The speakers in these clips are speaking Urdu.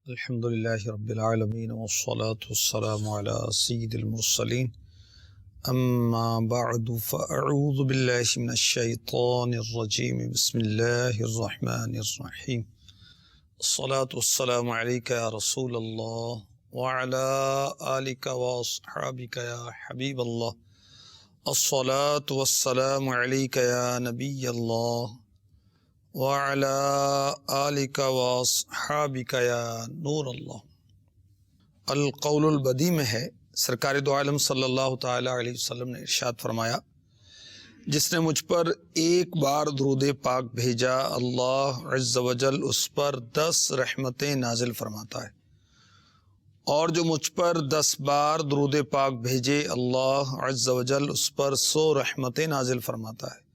الحمد للہ رب العالمین والصلاة والسلام علی سید المرسلین اما بعد فاعوذ باللہ من الشیطان الرجیم بسم اللہ الرحمن الرحیم الصلاة والسلام علیک یا رسول اللہ وعلی آلک واصحابک یا حبیب اللہ الصلاة والسلام علیک یا نبی اللہ وَعَلَىٰ آلِكَ وَأَصْحَابِكَ يَا نور اللہ۔ القول البدی میں ہے، سرکار دو عالم صلی اللہ تعالی علیہ وسلم نے ارشاد فرمایا، جس نے مجھ پر ایک بار درود پاک بھیجا اللہ عز و جل اس پر 10 رحمتیں نازل فرماتا ہے، اور جو مجھ پر 10 بار درود پاک بھیجے اللہ عز و جل اس پر 100 رحمتیں نازل فرماتا ہے،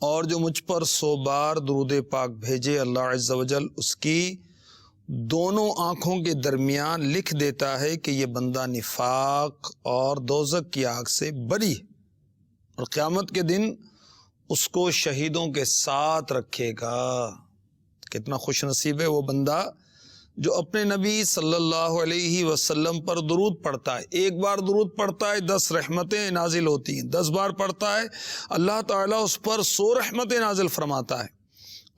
اور جو مجھ پر 100 بار درود پاک بھیجے اللہ عز و جل اس کی دونوں آنکھوں کے درمیان لکھ دیتا ہے کہ یہ بندہ نفاق اور دوزخ کی آگ سے بری ہے، اور قیامت کے دن اس کو شہیدوں کے ساتھ رکھے گا۔ کتنا خوش نصیب ہے وہ بندہ جو اپنے نبی صلی اللہ علیہ وسلم پر درود پڑھتا ہے۔ ایک بار درود پڑھتا ہے 10 رحمتیں نازل ہوتی ہیں، 10 بار پڑھتا ہے اللہ تعالیٰ اس پر 100 رحمتیں نازل فرماتا ہے،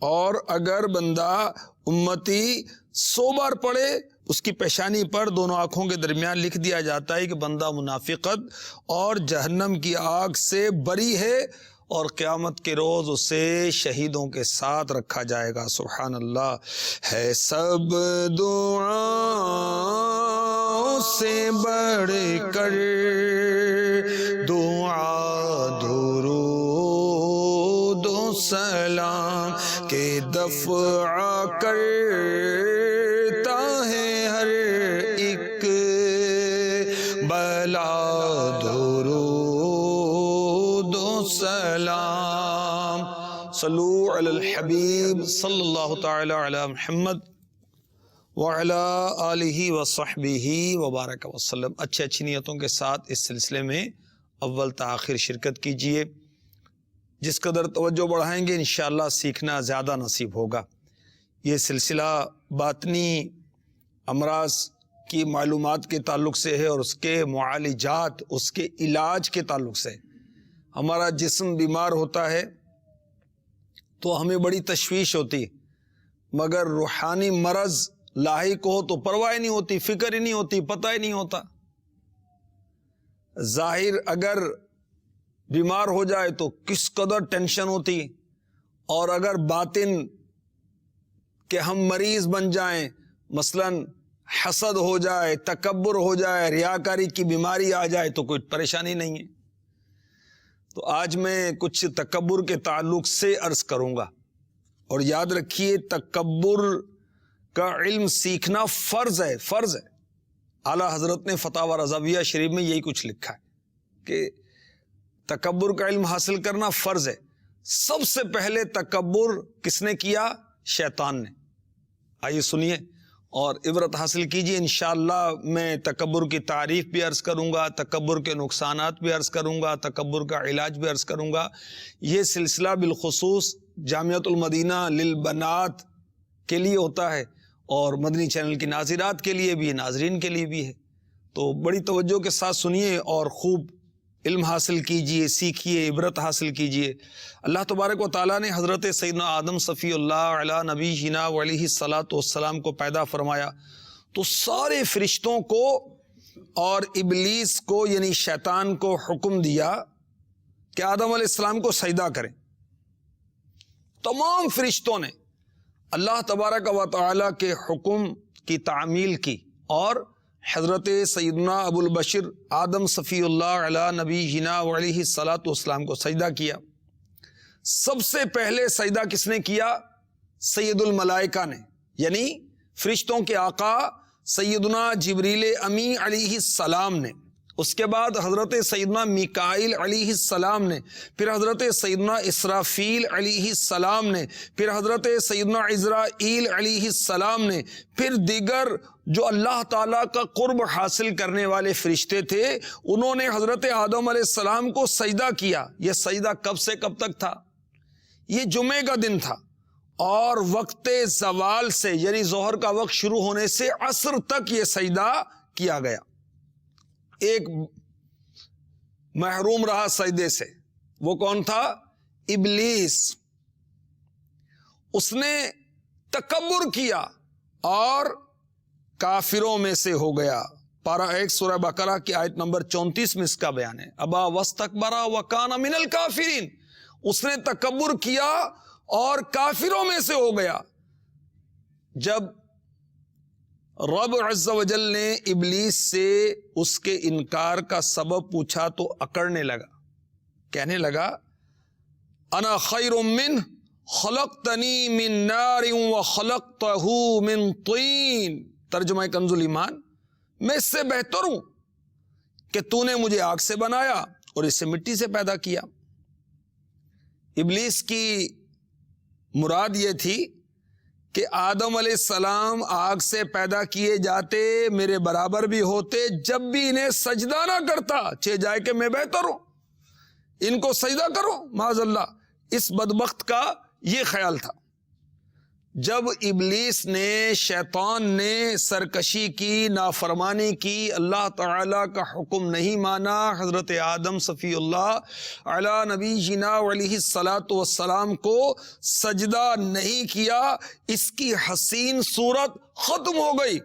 اور اگر بندہ امتی 100 بار پڑھے اس کی پیشانی پر دونوں آنکھوں کے درمیان لکھ دیا جاتا ہے کہ بندہ منافقت اور جہنم کی آگ سے بری ہے، اور قیامت کے روز اسے شہیدوں کے ساتھ رکھا جائے گا۔ سبحان اللہ۔ ہے سب دعاؤں سے بڑھ کر دعا درود و سلام کے دفع کرتا ہے ہر ایک بلا، سلام صلو علی الحبیب صلی اللہ تعالی علی محمد وعلی آلہ وصحبہ وبارک وسلم۔ اچھی نیتوں کے ساتھ اس سلسلے میں اول تا آخر شرکت کیجیے، جس قدر توجہ بڑھائیں گے انشاءاللہ سیکھنا زیادہ نصیب ہوگا۔ یہ سلسلہ باطنی امراض کی معلومات کے تعلق سے ہے، اور اس کے معالجات، اس کے علاج کے تعلق سے۔ ہمارا جسم بیمار ہوتا ہے تو ہمیں بڑی تشویش ہوتی، مگر روحانی مرض لاحق ہو تو پرواہ نہیں ہوتی، فکر ہی نہیں ہوتی، پتہ ہی نہیں ہوتا۔ ظاہر اگر بیمار ہو جائے تو کس قدر ٹینشن ہوتی، اور اگر باطن کہ ہم مریض بن جائیں، مثلا حسد ہو جائے، تکبر ہو جائے، ریاکاری کی بیماری آ جائے تو کوئی پریشانی نہیں ہے۔ تو آج میں کچھ تکبر کے تعلق سے عرض کروں گا، اور یاد رکھیے تکبر کا علم سیکھنا فرض ہے، فرض ہے۔ اعلیٰ حضرت نے فتاوی رضویہ شریف میں یہی کچھ لکھا ہے کہ تکبر کا علم حاصل کرنا فرض ہے۔ سب سے پہلے تکبر کس نے کیا؟ شیطان نے۔ آئیے سنیے اور عبرت حاصل کیجیے۔ انشاءاللہ میں تکبر کی تعریف بھی عرض کروں گا، تکبر کے نقصانات بھی عرض کروں گا، تکبر کا علاج بھی عرض کروں گا۔ یہ سلسلہ بالخصوص جامعۃ المدینہ للبنات کے لیے ہوتا ہے، اور مدنی چینل کی ناظرات کے لیے بھی، ناظرین کے لیے بھی ہے۔ تو بڑی توجہ کے ساتھ سنیے اور خوب علم حاصل کیجئے، سیکھیے، عبرت حاصل کیجئے۔ اللہ تبارک و تعالیٰ نے حضرت سیدنا آدم صفی اللہ علی نبینا علیہ الصلاۃ والسلام کو پیدا فرمایا تو سارے فرشتوں کو اور ابلیس کو یعنی شیطان کو حکم دیا کہ آدم علیہ السلام کو سجدہ کریں۔ تمام فرشتوں نے اللہ تبارک و تعالیٰ کے حکم کی تعمیل کی، اور حضرت سیدنا ابو البشر آدم صفی اللہ علی نبینا علیہ الصلاۃ والسلام کو سجدہ کیا۔ سب سے پہلے سجدہ کس نے کیا؟ سید الملائکہ نے، یعنی فرشتوں کے آقا سیدنا جبریل امی علیہ السلام نے۔ اس کے بعد حضرت سیدنا میکائیل علیہ السلام نے، پھر حضرت سیدنا اسرافیل علیہ السلام نے، پھر حضرت سیدنا عزرائیل علیہ السلام نے، پھر دیگر جو اللہ تعالیٰ کا قرب حاصل کرنے والے فرشتے تھے انہوں نے حضرت آدم علیہ السلام کو سجدہ کیا۔ یہ سجدہ کب سے کب تک تھا؟ یہ جمعے کا دن تھا، اور وقت زوال سے یعنی ظہر کا وقت شروع ہونے سے عصر تک یہ سجدہ کیا گیا. ایک محروم رہا سجدے سے، وہ کون تھا؟ ابلیس. اس نے تکبر کیا اور کافروں میں سے ہو گیا. پارہ 1 سورہ بقرہ کی آیت نمبر 34 میں اس کا بیان ہے. ابا واستکبر وکان من الکافرین. اس نے تکبر کیا اور کافروں میں سے ہو گیا. جب رب عز و جل نے ابلیس سے اس کے انکار کا سبب پوچھا تو اکڑنے لگا، کہنے لگا انا خیر منہ خلقتنی من نار وخلقتہ من طین. ترجمہ کنز الایمان، میں اس سے بہتر ہوں کہ تو نے مجھے آگ سے بنایا اور اس سے مٹی سے پیدا کیا. ابلیس کی مراد یہ تھی کہ آدم علیہ السلام آگ سے پیدا کیے جاتے، میرے برابر بھی ہوتے، جب بھی انہیں سجدہ نہ کرتا چہ جائے کہ میں بہتر ہوں، ان کو سجدہ کرو. معاذ اللہ، اس بدبخت کا یہ خیال تھا. جب ابلیس نے، شیطان نے سرکشی کی، نافرمانی کی، اللہ تعالی کا حکم نہیں مانا، حضرت آدم صفی اللہ علی نبی جنا علیہ الصلاۃ والسلام کو سجدہ نہیں کیا، اس کی حسین صورت ختم ہو گئی،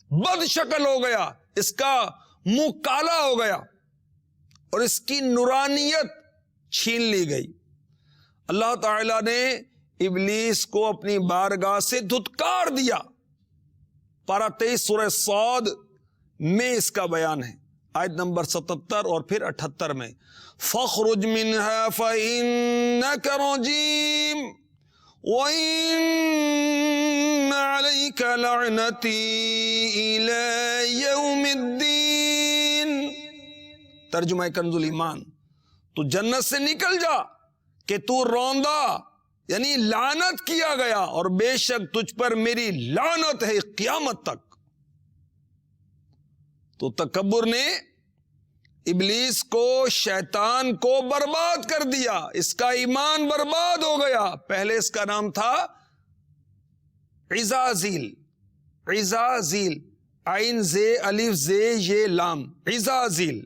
بد شکل ہو گیا، اس کا منہ کالا ہو گیا اور اس کی نورانیت چھین لی گئی. اللہ تعالی نے ابلیس کو اپنی بارگاہ سے دھتکار دیا. پارہ 23 سورہ صاد میں اس کا بیان ہے، آیت نمبر 77 اور پھر 78 میں. فَاخْرُجْ مِنْهَا فَإِنَّكَ رَجِيمٌ وَإِنَّ عَلَيْكَ لَعْنَتِي إِلَى يَوْمِ الدِّينِ. ترجمہ کنز الایمان، تو جنت سے نکل جا کہ تو روندہ یعنی لعنت کیا گیا، اور بے شک تجھ پر میری لعنت ہے قیامت تک. تو تکبر نے ابلیس کو، شیطان کو برباد کر دیا، اس کا ایمان برباد ہو گیا. پہلے اس کا نام تھا عزازیل. عزازیل، عین زے الف زے یہ لام، عزازیل.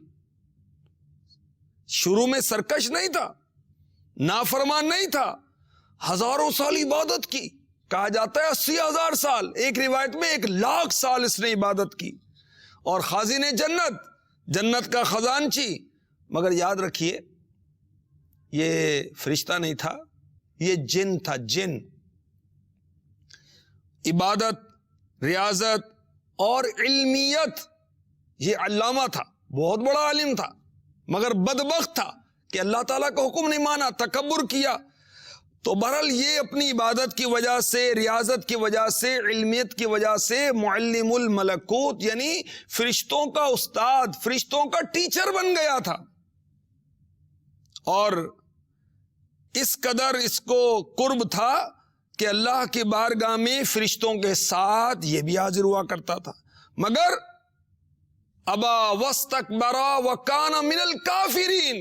شروع میں سرکش نہیں تھا، نافرمان نہیں تھا، ہزاروں سال عبادت کی، کہا جاتا ہے 80,000 سال، ایک روایت میں 1,00,000 سال اس نے عبادت کی، اور خازن جنت، جنت کا خزانچی. مگر یاد رکھیے یہ فرشتہ نہیں تھا، یہ جن تھا، جن. عبادت، ریاضت اور علمیت، یہ علامہ تھا، بہت بڑا عالم تھا، مگر بدبخت تھا کہ اللہ تعالیٰ کا حکم نہیں مانا، تکبر کیا. تو بہرحال یہ اپنی عبادت کی وجہ سے، ریاضت کی وجہ سے، علمیت کی وجہ سے معلم الملکوت یعنی فرشتوں کا استاد، فرشتوں کا ٹیچر بن گیا تھا. اور اس قدر اس کو قرب تھا کہ اللہ کی بارگاہ میں فرشتوں کے ساتھ یہ بھی حاضر ہوا کرتا تھا. مگر ابا واستکبر وکان من الکافرین،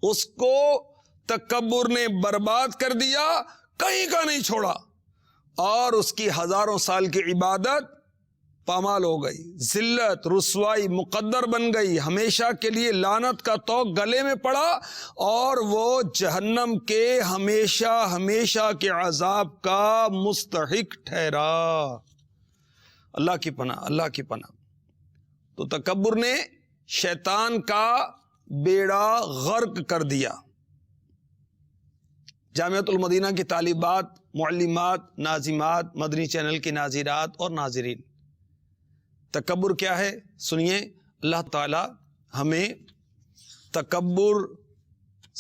اس کو تکبر نے برباد کر دیا، کہیں کا نہیں چھوڑا، اور اس کی ہزاروں سال کی عبادت پامال ہو گئی، ذلت، رسوائی مقدر بن گئی، ہمیشہ کے لیے لعنت کا طوق گلے میں پڑا، اور وہ جہنم کے ہمیشہ ہمیشہ کے عذاب کا مستحق ٹھہرا. اللہ کی پناہ، اللہ کی پناہ. تو تکبر نے شیطان کا بیڑا غرق کر دیا. جامعۃ المدینہ کی طالبات، معلمات، ناظمات، مدنی چینل کی ناظرات اور ناظرین، تکبر کیا ہے سنیے. اللہ تعالی ہمیں تکبر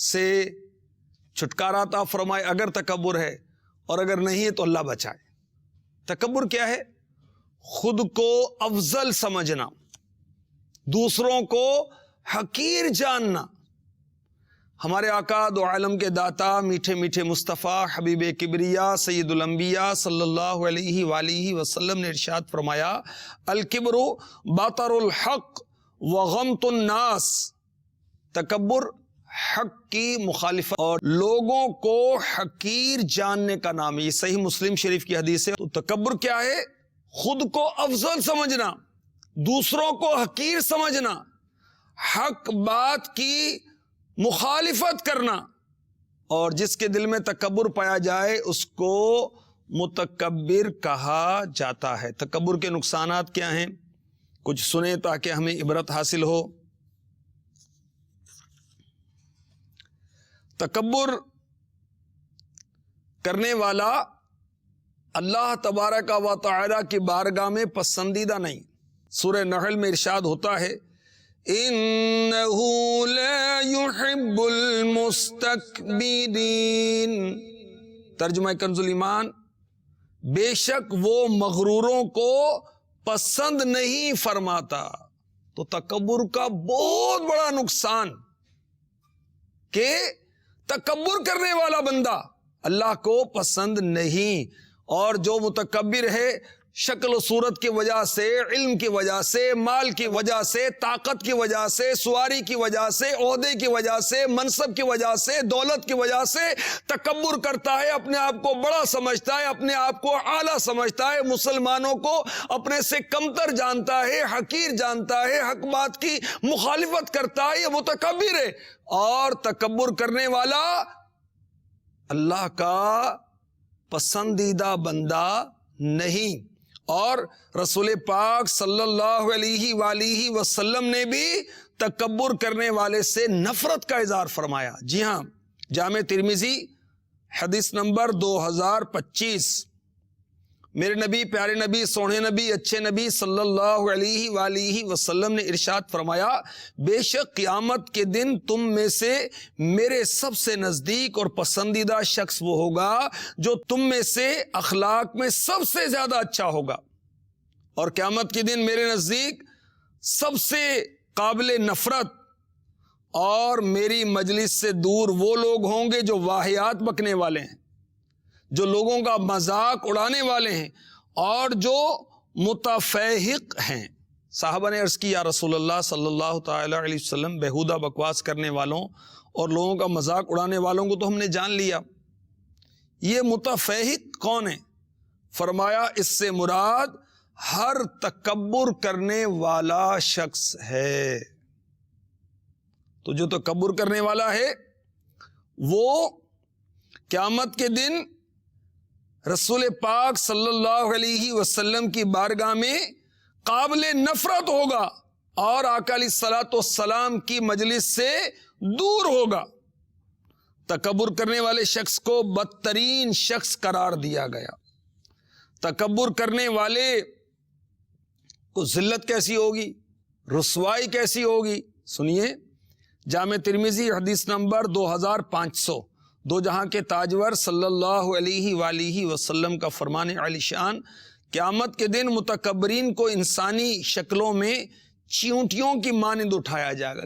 سے چھٹکارا عطا فرمائے اگر تکبر ہے، اور اگر نہیں ہے تو اللہ بچائے. تکبر کیا ہے؟ خود کو افضل سمجھنا، دوسروں کو حقیر جاننا. ہمارے آقا دو عالم کے داتا، میٹھے میٹھے مصطفیٰ، حبیب کبریا، سید الانبیاء صلی اللہ علیہ وآلہ وسلم نے ارشاد فرمایا، الکبر بطر الحق وغمط الناس. تکبر حق کی مخالفت اور لوگوں کو حقیر جاننے کا نام ہے. یہ صحیح مسلم شریف کی حدیث ہے. تو تکبر کیا ہے؟ خود کو افضل سمجھنا، دوسروں کو حقیر سمجھنا، حق بات کی مخالفت کرنا. اور جس کے دل میں تکبر پایا جائے اس کو متکبر کہا جاتا ہے. تکبر کے نقصانات کیا ہیں؟ کچھ سنیں تاکہ ہمیں عبرت حاصل ہو. تکبر کرنے والا اللہ تبارک و تعالی کی بارگاہ میں پسندیدہ نہیں. سورہ نحل میں ارشاد ہوتا ہے اِنَّهُ لَا يُحِبُّ الْمُسْتَكْبِرِينَ. ترجمہ کنز ایمان، بے شک وہ مغروروں کو پسند نہیں فرماتا. تو تکبر کا بہت بڑا نقصان کہ تکبر کرنے والا بندہ اللہ کو پسند نہیں. اور جو متکبر ہے شکل و صورت کی وجہ سے، علم کی وجہ سے، مال کی وجہ سے، طاقت کی وجہ سے، سواری کی وجہ سے، عہدے کی وجہ سے، منصب کی وجہ سے، دولت کی وجہ سے تکبر کرتا ہے، اپنے آپ کو بڑا سمجھتا ہے، اپنے آپ کو اعلیٰ سمجھتا ہے، مسلمانوں کو اپنے سے کمتر جانتا ہے، حقیر جانتا ہے، حق بات کی مخالفت کرتا ہے. یہ متکبر ہے. اور تکبر کرنے والا اللہ کا پسندیدہ بندہ نہیں. اور رسول پاک صلی اللہ علیہ وآلہ وسلم نے بھی تکبر کرنے والے سے نفرت کا اظہار فرمایا. جی ہاں، جامع ترمذی حدیث نمبر 2025. میرے نبی، پیارے نبی، سونے نبی، اچھے نبی صلی اللہ علیہ وآلہ وسلم نے ارشاد فرمایا بے شک قیامت کے دن تم میں سے میرے سب سے نزدیک اور پسندیدہ شخص وہ ہوگا جو تم میں سے اخلاق میں سب سے زیادہ اچھا ہوگا. اور قیامت کے دن میرے نزدیک سب سے قابل نفرت اور میری مجلس سے دور وہ لوگ ہوں گے جو واہیات بکنے والے ہیں، جو لوگوں کا مذاق اڑانے والے ہیں، اور جو متفیہق ہیں. صحابہ نے عرض کی یا رسول اللہ صلی اللہ تعالی علیہ وسلم، بیہودہ بکواس کرنے والوں اور لوگوں کا مذاق اڑانے والوں کو تو ہم نے جان لیا، یہ متفیہق کون ہے؟ فرمایا اس سے مراد ہر تکبر کرنے والا شخص ہے. تو جو تکبر کرنے والا ہے وہ قیامت کے دن رسول پاک صلی اللہ علیہ وسلم کی بارگاہ میں قابل نفرت ہوگا اور آقا علیہ الصلوۃ والسلام کی مجلس سے دور ہوگا. تکبر کرنے والے شخص کو بدترین شخص قرار دیا گیا. تکبر کرنے والے کو ذلت کیسی ہوگی، رسوائی کیسی ہوگی؟ سنیے، جامع ترمذی حدیث نمبر 2500. دو جہاں کے تاجور صلی اللہ علیہ وآلہ وسلم کا فرمان عالی شان، قیامت کے دن متکبرین کو انسانی شکلوں میں چیونٹیوں کی مانند اٹھایا جائے گا،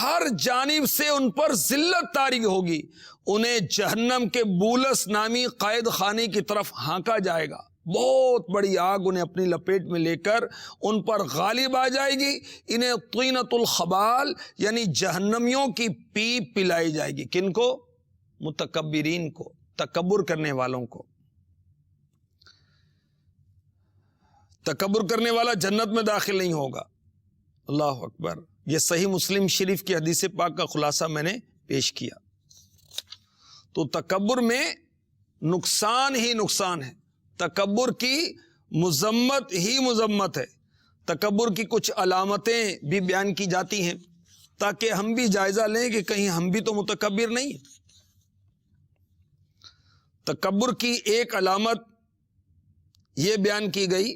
ہر جانب سے ان پر ذلت طاری ہوگی، انہیں جہنم کے بولس نامی قید خانے کی طرف ہانکا جائے گا، بہت بڑی آگ انہیں اپنی لپیٹ میں لے کر ان پر غالب آ جائے گی، انہیں طینۃ الخبال یعنی جہنمیوں کی پیپ پلائی جائے گی. کن کو؟ متکبرین کو، تکبر کرنے والوں کو. تکبر کرنے والا جنت میں داخل نہیں ہوگا. اللہ اکبر. یہ صحیح مسلم شریف کی حدیث پاک کا خلاصہ میں نے پیش کیا. تو تکبر میں نقصان ہی نقصان ہے، تکبر کی مذمت ہی مذمت ہے. تکبر کی کچھ علامتیں بھی بیان کی جاتی ہیں تاکہ ہم بھی جائزہ لیں کہ کہیں ہم بھی تو متکبر نہیں ہیں. تکبر کی ایک علامت یہ بیان کی گئی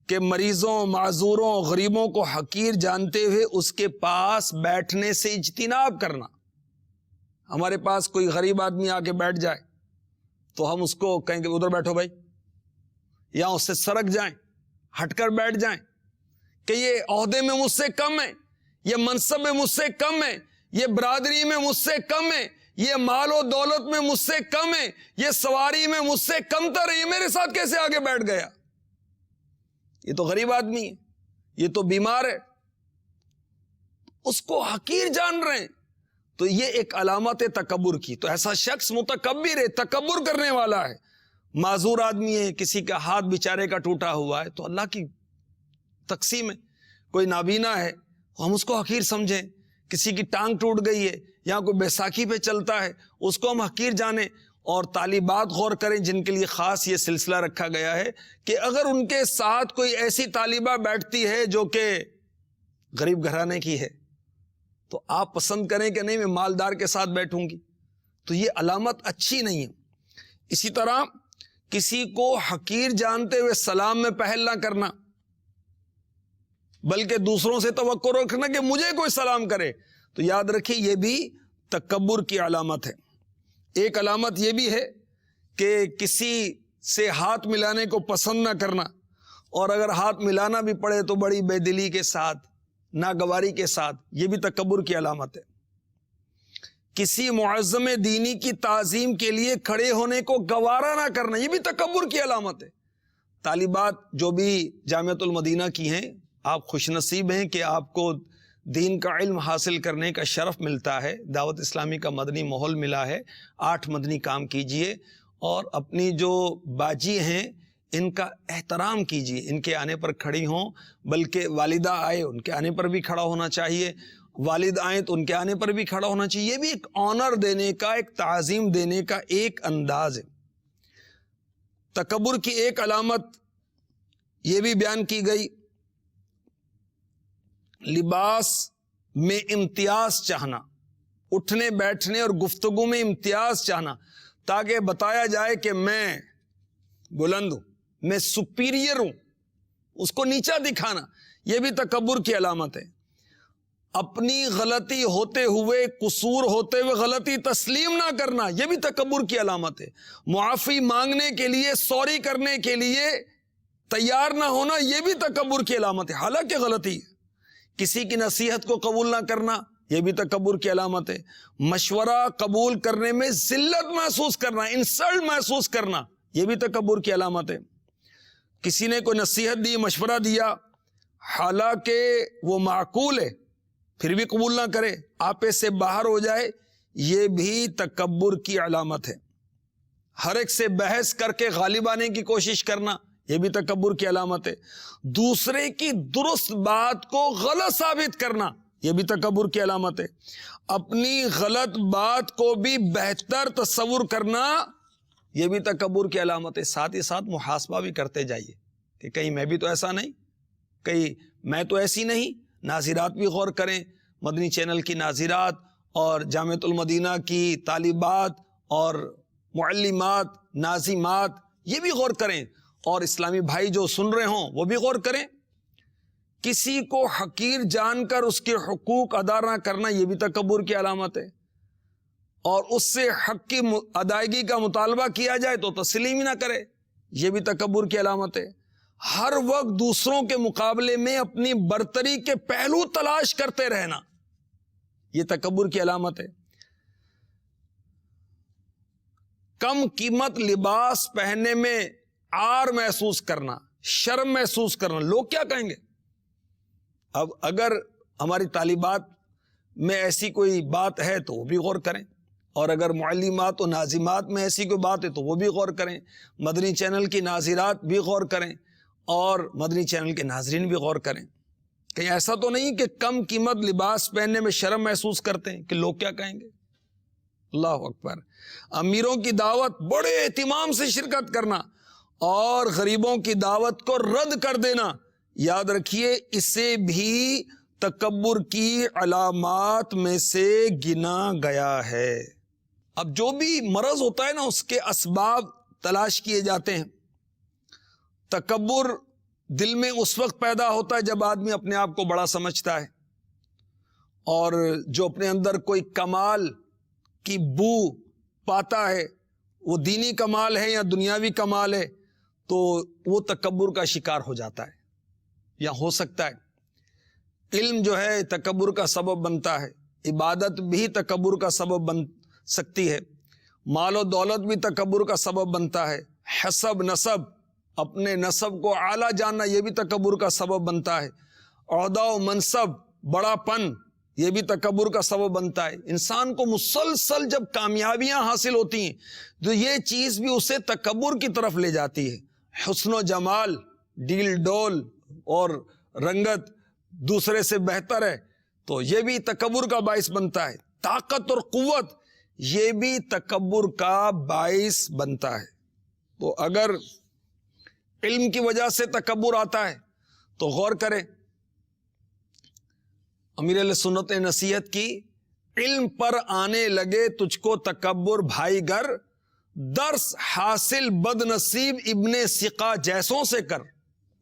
کہ مریضوں، معذوروں، غریبوں کو حقیر جانتے ہوئے اس کے پاس بیٹھنے سے اجتناب کرنا. ہمارے پاس کوئی غریب آدمی آ کے بیٹھ جائے تو ہم اس کو کہیں کہ ادھر بیٹھو بھائی، یا اس سے سرک جائیں، ہٹ کر بیٹھ جائیں کہ یہ عہدے میں مجھ سے کم ہے، یہ منصب میں مجھ سے کم ہے، یہ برادری میں مجھ سے کم ہے، یہ مال و دولت میں مجھ سے کم ہے، یہ سواری میں مجھ سے کم تر ہے، یہ میرے ساتھ کیسے آگے بیٹھ گیا؟ یہ تو غریب آدمی ہے، یہ تو بیمار ہے. اس کو حقیر جان رہے ہیں. تو یہ ایک علامت ہے تکبر کی. تو ایسا شخص متکبر ہے, تکبر کرنے والا ہے. معذور آدمی ہے, کسی کا ہاتھ بیچارے کا ٹوٹا ہوا ہے تو اللہ کی تقسیم ہے. کوئی نابینا ہے ہم اس کو حقیر سمجھیں, کسی کی ٹانگ ٹوٹ گئی ہے یا کوئی بیساکھی پہ چلتا ہے اس کو ہم حقیر جانیں. اور طالبات غور کریں جن کے لیے خاص یہ سلسلہ رکھا گیا ہے کہ اگر ان کے ساتھ کوئی ایسی طالبہ بیٹھتی ہے جو کہ غریب گھرانے کی ہے تو آپ پسند کریں کہ نہیں میں مالدار کے ساتھ بیٹھوں گی, تو یہ علامت اچھی نہیں ہے. اسی طرح کسی کو حقیر جانتے ہوئے سلام میں پہل نہ کرنا, بلکہ دوسروں سے توقع رکھنا کہ مجھے کوئی سلام کرے, تو یاد رکھیے یہ بھی تکبر کی علامت ہے. ایک علامت یہ بھی ہے کہ کسی سے ہاتھ ملانے کو پسند نہ کرنا, اور اگر ہاتھ ملانا بھی پڑے تو بڑی بے دلی کے ساتھ, ناگواری کے ساتھ, یہ بھی تکبر کی علامت ہے. کسی معظم دینی کی تعظیم کے لیے کھڑے ہونے کو گوارا نہ کرنا, یہ بھی تکبر کی علامت ہے. طالبات جو بھی جامعۃ المدینہ کی ہیں, آپ خوش نصیب ہیں کہ آپ کو دین کا علم حاصل کرنے کا شرف ملتا ہے, دعوت اسلامی کا مدنی ماحول ملا ہے. 8 مدنی کام کیجئے اور اپنی جو باجی ہیں ان کا احترام کیجئے, ان کے آنے پر کھڑی ہوں, بلکہ والدہ آئے ان کے آنے پر بھی کھڑا ہونا چاہیے, والد آئیں تو ان کے آنے پر بھی کھڑا ہونا چاہیے. یہ بھی ایک آنر دینے کا, ایک تعظیم دینے کا ایک انداز ہے. تکبر کی ایک علامت یہ بھی بیان کی گئی, لباس میں امتیاز چاہنا, اٹھنے بیٹھنے اور گفتگو میں امتیاز چاہنا, تاکہ بتایا جائے کہ میں بلند ہوں, میں سپیریئر ہوں, اس کو نیچا دکھانا, یہ بھی تکبر کی علامت ہے. اپنی غلطی ہوتے ہوئے, قصور ہوتے ہوئے غلطی تسلیم نہ کرنا, یہ بھی تکبر کی علامت ہے. معافی مانگنے کے لیے, سوری کرنے کے لیے تیار نہ ہونا, یہ بھی تکبر کی علامت ہے, حالانکہ غلطی ہے. کسی کی نصیحت کو قبول نہ کرنا, یہ بھی تکبر کی علامت ہے. مشورہ قبول کرنے میں ذلت محسوس کرنا, انسلٹ محسوس کرنا, یہ بھی تکبر کی علامت ہے. کسی نے کوئی نصیحت دی, مشورہ دیا, حالانکہ وہ معقول ہے, پھر بھی قبول نہ کرے, آپے سے باہر ہو جائے, یہ بھی تکبر کی علامت ہے. ہر ایک سے بحث کر کے غالب آنے کی کوشش کرنا, یہ بھی تکبر کی علامت ہے. دوسرے کی درست بات کو غلط ثابت کرنا, یہ بھی تکبر کی علامت ہے. اپنی غلط بات کو بھی بہتر تصور کرنا, یہ بھی تکبر کی علامت ہے. ساتھ ہی ساتھ محاسبہ بھی کرتے جائیے کہ کہیں میں بھی تو ایسا نہیں, کہیں میں تو ایسی نہیں. ناظرات بھی غور کریں, مدنی چینل کی ناظرات اور جامعۃ المدینہ کی طالبات اور معلمات, ناظمات, یہ بھی غور کریں, اور اسلامی بھائی جو سن رہے ہوں وہ بھی غور کریں. کسی کو حقیر جان کر اس کے حقوق ادا نہ کرنا, یہ بھی تکبر کی علامت ہے. اور اس سے حق کی ادائیگی کا مطالبہ کیا جائے تو تسلیم ہی نہ کرے, یہ بھی تکبر کی علامت ہے. ہر وقت دوسروں کے مقابلے میں اپنی برتری کے پہلو تلاش کرتے رہنا, یہ تکبر کی علامت ہے. کم قیمت لباس پہننے میں عار محسوس کرنا, شرم محسوس کرنا, لوگ کیا کہیں گے. اب اگر ہماری طالبات میں ایسی کوئی بات ہے تو وہ بھی غور کریں, اور اگر معلمات و ناظمات میں ایسی کوئی بات ہے تو وہ بھی غور کریں. مدنی چینل کی ناظرات بھی غور کریں اور مدنی چینل کے ناظرین بھی غور کریں. کہیں ایسا تو نہیں کہ کم قیمت لباس پہننے میں شرم محسوس کرتے ہیں کہ لوگ کیا کہیں گے. اللہ اکبر. امیروں کی دعوت بڑے اہتمام سے شرکت کرنا اور غریبوں کی دعوت کو رد کر دینا, یاد رکھیے اسے بھی تکبر کی علامات میں سے گنا گیا ہے. اب جو بھی مرض ہوتا ہے نا اس کے اسباب تلاش کیے جاتے ہیں. تکبر دل میں اس وقت پیدا ہوتا ہے جب آدمی اپنے آپ کو بڑا سمجھتا ہے, اور جو اپنے اندر کوئی کمال کی بو پاتا ہے, وہ دینی کمال ہے یا دنیاوی کمال ہے, تو وہ تکبر کا شکار ہو جاتا ہے. یا ہو سکتا ہے علم جو ہے تکبر کا سبب بنتا ہے, عبادت بھی تکبر کا سبب بن سکتی ہے, مال و دولت بھی تکبر کا سبب بنتا ہے, حسب نسب, اپنے نسب کو اعلیٰ جاننا, یہ بھی تکبر کا سبب بنتا ہے, عہدہ و منصب, بڑا پن, یہ بھی تکبر کا سبب بنتا ہے. انسان کو مسلسل جب کامیابیاں حاصل ہوتی ہیں تو یہ چیز بھی اسے تکبر کی طرف لے جاتی ہے. حسن و جمال، ڈیل ڈول اور رنگت دوسرے سے بہتر ہے تو یہ بھی تکبر کا باعث بنتا ہے. طاقت اور قوت یہ بھی تکبر کا باعث بنتا ہے. تو اگر علم کی وجہ سے تکبر آتا ہے تو غور کریں. امیر علیہ سنت نے نصیحت کی، علم پر آنے لگے تجھ کو تکبر بھائی گر، درس حاصل بد نصیب ابن سقا جیسوں سے کر.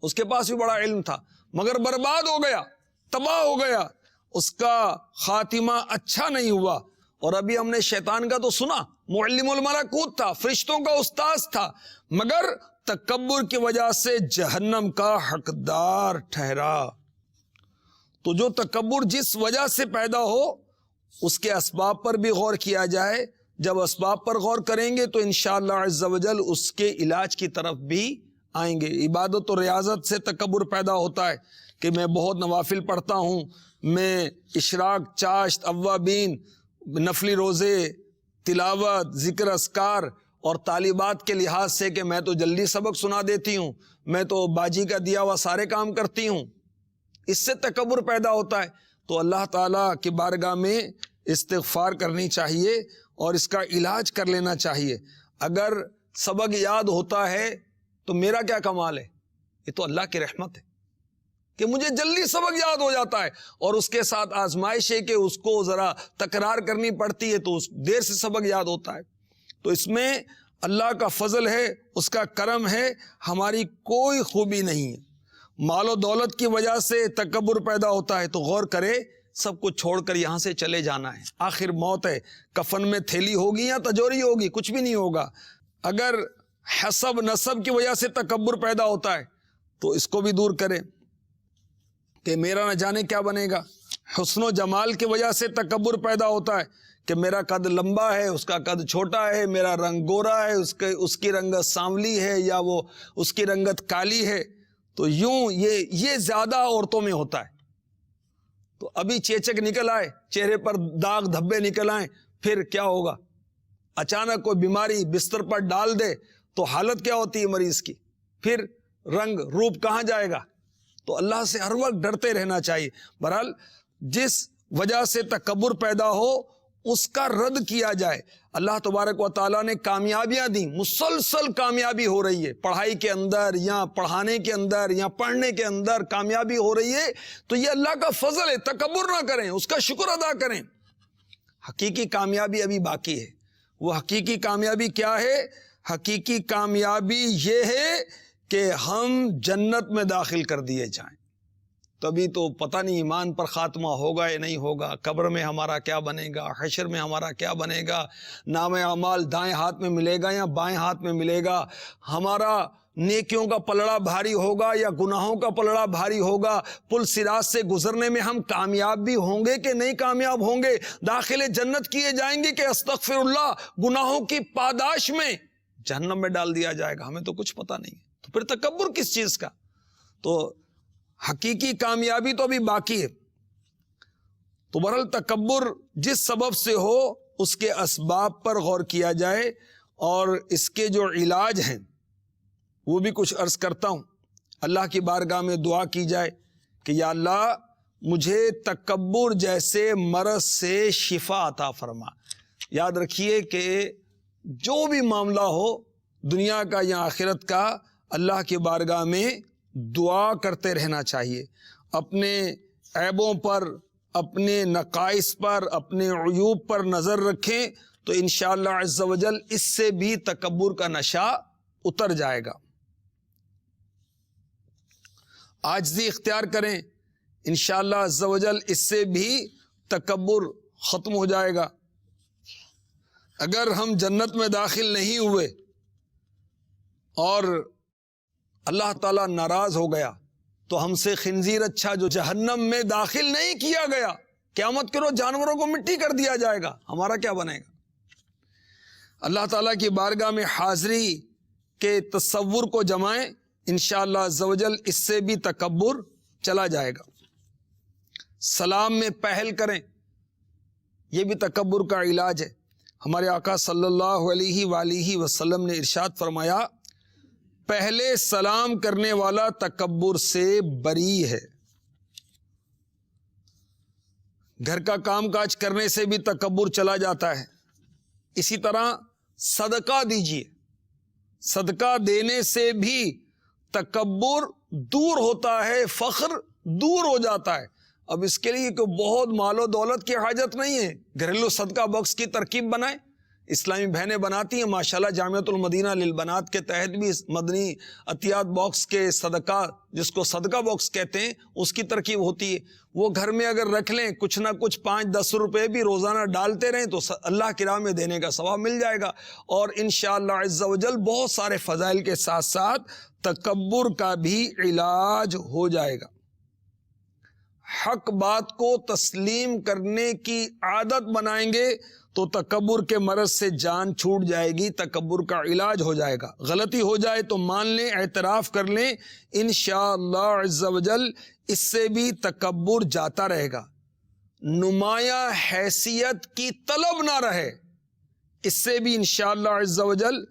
اس کے پاس بھی بڑا علم تھا مگر برباد ہو گیا، تباہ ہو گیا، اس کا خاتمہ اچھا نہیں ہوا. اور ابھی ہم نے شیطان کا تو سنا، معلم الملکوت تھا، فرشتوں کا استاذ تھا، مگر تکبر کی وجہ سے جہنم کا حقدار ٹھہرا. تو جو تکبر جس وجہ سے پیدا ہو اس کے اسباب پر بھی غور کیا جائے. جب اسباب پر غور کریں گے تو انشاءاللہ عز و جل اس کے علاج کی طرف بھی آئیں گے. عبادت و ریاضت سے تکبر پیدا ہوتا ہے کہ میں بہت نوافل پڑھتا ہوں، میں اشراق، چاشت، اوابین، نفلی روزے، تلاوت، ذکر اذکار اور طالبات کے لحاظ سے کہ میں تو جلدی سبق سنا دیتی ہوں، میں تو باجی کا دیا ہوا سارے کام کرتی ہوں، اس سے تکبر پیدا ہوتا ہے. تو اللہ تعالیٰ کی بارگاہ میں استغفار کرنی چاہیے اور اس کا علاج کر لینا چاہیے. اگر سبق یاد ہوتا ہے تو میرا کیا کمال ہے؟ یہ تو اللہ کی رحمت ہے کہ مجھے جلدی سبق یاد ہو جاتا ہے، اور اس کے ساتھ آزمائش ہے کہ اس کو ذرا تکرار کرنی پڑتی ہے تو دیر سے سبق یاد ہوتا ہے. تو اس میں اللہ کا فضل ہے، اس کا کرم ہے، ہماری کوئی خوبی نہیں ہے. مال و دولت کی وجہ سے تکبر پیدا ہوتا ہے تو غور کرے، سب کچھ چھوڑ کر یہاں سے چلے جانا ہے، آخر موت ہے. کفن میں تھیلی ہوگی یا تجوری ہوگی، کچھ بھی نہیں ہوگا. اگر حسب نسب کی وجہ سے تکبر پیدا ہوتا ہے تو اس کو بھی دور کریں کہ میرا نہ جانے کیا بنے گا. حسن و جمال کی وجہ سے تکبر پیدا ہوتا ہے کہ میرا قد لمبا ہے، اس کا قد چھوٹا ہے، میرا رنگ گورا ہے، اس کی رنگت سانولی ہے یا وہ اس کی رنگت کالی ہے. تو یوں یہ زیادہ عورتوں میں ہوتا ہے. تو ابھی چیچک نکل آئے، چہرے پر داغ دھبے نکل آئیں، پھر کیا ہوگا؟ اچانک کوئی بیماری بستر پر ڈال دے تو حالت کیا ہوتی ہے مریض کی؟ پھر رنگ روپ کہاں جائے گا؟ تو اللہ سے ہر وقت ڈرتے رہنا چاہیے. بہرحال جس وجہ سے تکبر پیدا ہو اس کا رد کیا جائے. اللہ تبارک و تعالیٰ نے کامیابیاں دی، مسلسل کامیابی ہو رہی ہے، پڑھائی کے اندر یا پڑھانے کے اندر یا پڑھنے کے اندر کامیابی ہو رہی ہے تو یہ اللہ کا فضل ہے. تکبر نہ کریں، اس کا شکر ادا کریں. حقیقی کامیابی ابھی باقی ہے. وہ حقیقی کامیابی کیا ہے؟ حقیقی کامیابی یہ ہے کہ ہم جنت میں داخل کر دیے جائیں. تبھی تو پتہ نہیں ایمان پر خاتمہ ہوگا یا نہیں ہوگا، قبر میں ہمارا کیا بنے گا، حشر میں ہمارا کیا بنے گا، نام اعمال دائیں ہاتھ میں ملے گا یا بائیں ہاتھ میں ملے گا، ہمارا نیکیوں کا پلڑا بھاری ہوگا یا گناہوں کا پلڑا بھاری ہوگا، پل صراط سے گزرنے میں ہم کامیاب بھی ہوں گے کہ نہیں کامیاب ہوں گے، داخل جنت کیے جائیں گے کہ استغفر اللہ گناہوں کی پاداش میں جہنم میں ڈال دیا جائے گا، ہمیں تو کچھ پتہ نہیں. تو پھر تکبر کس چیز کا؟ تو حقیقی کامیابی تو ابھی باقی ہے. تو بہرحال تکبر جس سبب سے ہو اس کے اسباب پر غور کیا جائے اور اس کے جو علاج ہیں وہ بھی کچھ عرض کرتا ہوں. اللہ کی بارگاہ میں دعا کی جائے کہ یا اللہ مجھے تکبر جیسے مرض سے شفا عطا فرما. یاد رکھیے کہ جو بھی معاملہ ہو دنیا کا یا آخرت کا، اللہ کی بارگاہ میں دعا کرتے رہنا چاہیے. اپنے عیبوں پر، اپنے نقائص پر، اپنے عیوب پر نظر رکھیں تو انشاءاللہ عز و جل اس سے بھی تکبر کا نشہ اتر جائے گا. عاجزی اختیار کریں، انشاءاللہ عز و جل اس سے بھی تکبر ختم ہو جائے گا. اگر ہم جنت میں داخل نہیں ہوئے اور اللہ تعالیٰ ناراض ہو گیا تو ہم سے خنزیر اچھا جو جہنم میں داخل نہیں کیا گیا، قیامت کے روز جانوروں کو مٹی کر دیا جائے گا، ہمارا کیا بنے گا؟ اللہ تعالیٰ کی بارگاہ میں حاضری کے تصور کو جمائیں، انشاءاللہ عز و جل اس سے بھی تکبر چلا جائے گا. سلام میں پہل کریں، یہ بھی تکبر کا علاج ہے۔ ہمارے آقا صلی اللہ علیہ وآلہ وسلم نے ارشاد فرمایا، پہلے سلام کرنے والا تکبر سے بری ہے۔ گھر کا کام کاج کرنے سے بھی تکبر چلا جاتا ہے۔ اسی طرح صدقہ دیجیے، صدقہ دینے سے بھی تکبر دور ہوتا ہے، فخر دور ہو جاتا ہے۔ اب اس کے لیے کوئی بہت مال و دولت کی حاجت نہیں ہے، گھریلو صدقہ باکس کی ترکیب بنائیں، اسلامی بہنیں بناتی ہیں ماشاءاللہ۔ جامعۃ المدینہ للبنات کے تحت بھی مدنی عطیات باکس کے صدقہ، جس کو صدقہ باکس کہتے ہیں، اس کی ترکیب ہوتی ہے۔ وہ گھر میں اگر رکھ لیں، کچھ نہ کچھ 5-10 روپے بھی روزانہ ڈالتے رہیں تو اللہ کی راہ میں دینے کا ثواب مل جائے گا، اور انشاءاللہ عز و جل بہت سارے فضائل کے ساتھ ساتھ تکبر کا بھی علاج ہو جائے گا۔ حق بات کو تسلیم کرنے کی عادت بنائیں گے تو تکبر کے مرض سے جان چھوٹ جائے گی، تکبر کا علاج ہو جائے گا۔ غلطی ہو جائے تو مان لیں، اعتراف کر لیں، انشاءاللہ عز و جل اس سے بھی تکبر جاتا رہے گا۔ نمایاں حیثیت کی طلب نہ رہے، اس سے بھی انشاءاللہ عز و جل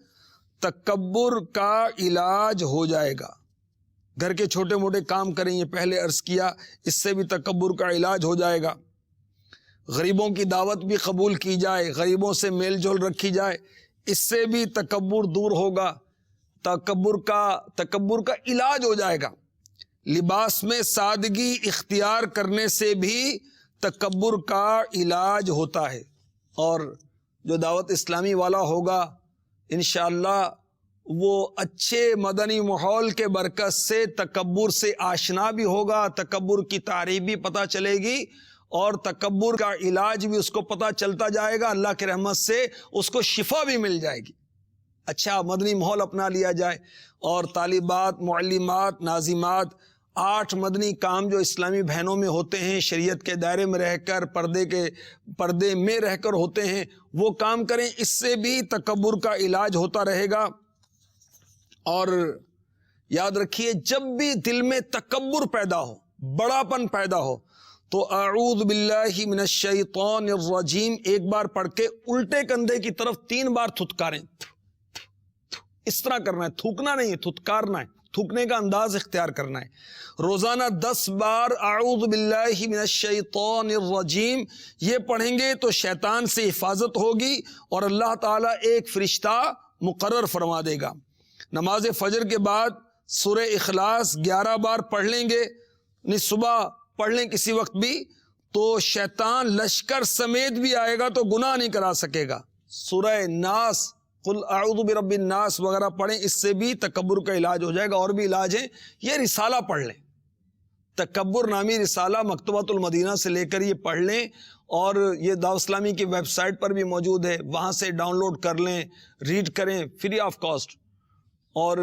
تکبر کا علاج ہو جائے گا۔ گھر کے چھوٹے موٹے کام کریں، یہ پہلے عرض کیا، اس سے بھی تکبر کا علاج ہو جائے گا۔ غریبوں کی دعوت بھی قبول کی جائے، غریبوں سے میل جول رکھی جائے، اس سے بھی تکبر دور ہوگا، تکبر کا علاج ہو جائے گا۔ لباس میں سادگی اختیار کرنے سے بھی تکبر کا علاج ہوتا ہے، اور جو دعوت اسلامی والا ہوگا انشاءاللہ وہ اچھے مدنی ماحول کے برکت سے تکبر سے آشنا بھی ہوگا، تکبر کی تعریف بھی پتہ چلے گی، اور تکبر کا علاج بھی اس کو پتہ چلتا جائے گا۔ اللہ کی رحمت سے اس کو شفا بھی مل جائے گی۔ اچھا مدنی ماحول اپنا لیا جائے، اور طالبات، معلمات، ناظمات، 8 مدنی کام جو اسلامی بہنوں میں ہوتے ہیں، شریعت کے دائرے میں رہ کر، پردے میں رہ کر ہوتے ہیں، وہ کام کریں، اس سے بھی تکبر کا علاج ہوتا رہے گا۔ اور یاد رکھیے، جب بھی دل میں تکبر پیدا ہو، بڑاپن پیدا ہو، تو اعوذ باللہ من الشیطان الرجیم ایک بار پڑھ کے الٹے کندھے کی طرف 3 بار تھتکاریں۔ اس طرح کرنا ہے، تھوکنا نہیں ہے، تھتکارنا ہے، تھوکنے کا انداز اختیار کرنا ہے۔ روزانہ 10 بار اعوذ باللہ من الشیطان الرجیم یہ پڑھیں گے تو شیطان سے حفاظت ہوگی، اور اللہ تعالیٰ ایک فرشتہ مقرر فرما دے گا۔ نماز فجر کے بعد سورہ اخلاص 11 بار پڑھ لیں گے، نہیں صبح پڑھ لیں کسی وقت بھی، تو شیطان لشکر سمیت بھی آئے گا تو گناہ نہیں کرا سکے گا۔ سورہ ناس، قل اعوذ برب الناس وغیرہ پڑھیں، اس سے بھی تکبر کا علاج ہو جائے گا۔ اور بھی علاج ہیں، یہ رسالہ پڑھ لیں، تکبر نامی رسالہ مکتبۃ المدینہ سے لے کر یہ پڑھ لیں، اور یہ دعوت اسلامی کی ویب سائٹ پر بھی موجود ہے، وہاں سے ڈاؤن لوڈ کر لیں، ریڈ کریں فری آف کاسٹ، اور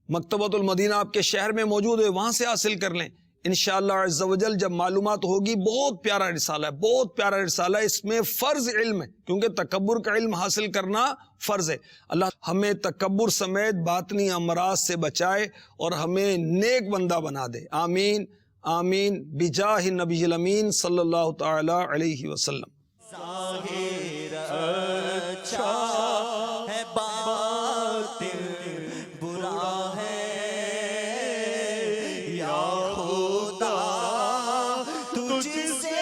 مکتبۃ المدینہ آپ کے شہر میں موجود ہے، وہاں سے حاصل کر لیں انشاءاللہ عز و جل۔ جب معلومات ہوگی، بہت پیارا رسالہ ہے، بہت پیارا رسالہ ہے، اس میں فرض علم ہے، کیونکہ تکبر کا علم حاصل کرنا فرض ہے۔ اللہ ہمیں تکبر سمیت باطنی امراض سے بچائے اور ہمیں نیک بندہ بنا دے، آمین آمین، بجاہ النبی الامین صلی اللہ تعالی علیہ وسلم۔ ظاہر اچھا ہے، باطن برا ہے، یا خدا تجھ سے